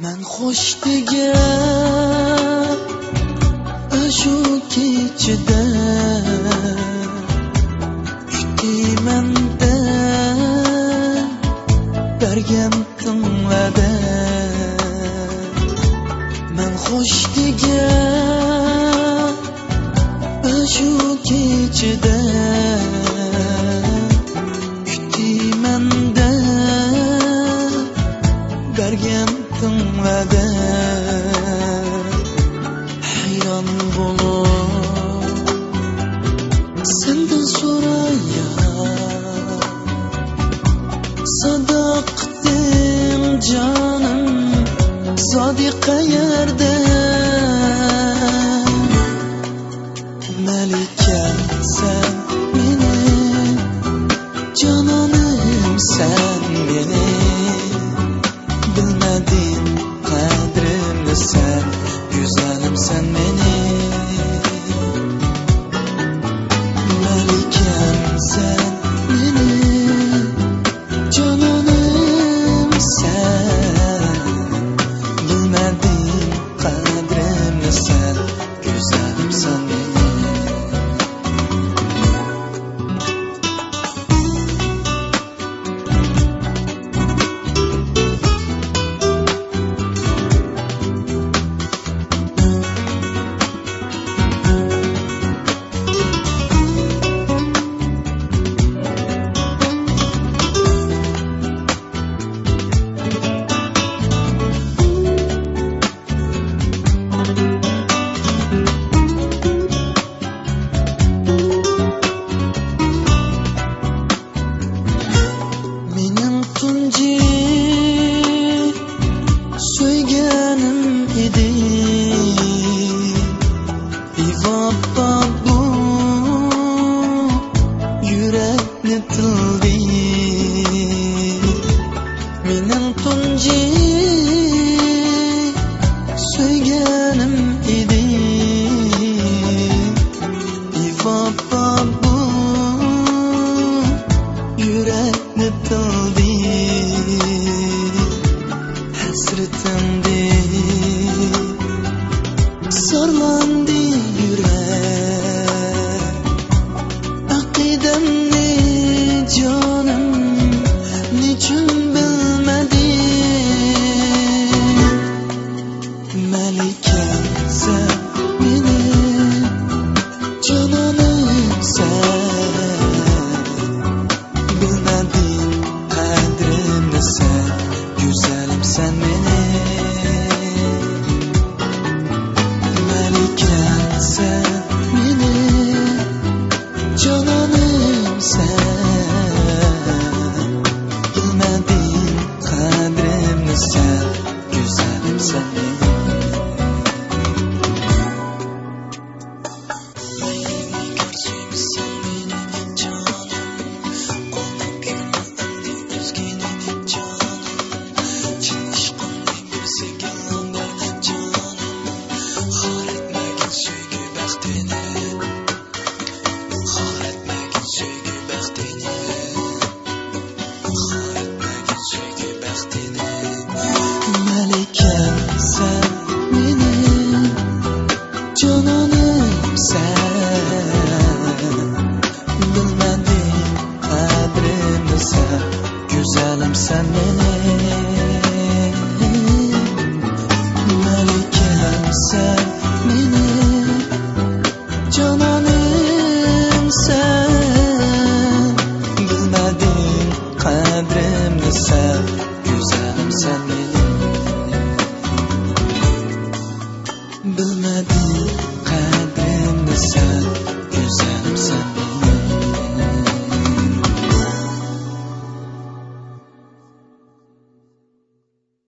Men xo'sh degan shu kechada kutdimanda bergan va'da. Men xo'sh degan shu kechada kutdimanda bergan va'da. Hayron bo'lib sendan so'rayman, sadoqating jonim sodiq qayerda? Malikam sen meni, jononim sen meni, bilmading qadrimni sen, güzelim sen meni. Malikam sen meni, jononim sen, bilmading qadrimni sen, güzelim sen meni. Mening tunji suyganim edi, vafo bu yurakni tildi. Hasratimda sarlandi yurak, aqidamni jonim nechun Malikam sen meni, jononim sen, bilmading qadrimni sen, güzelim sen meni. Malikam sen meni, jononim sen.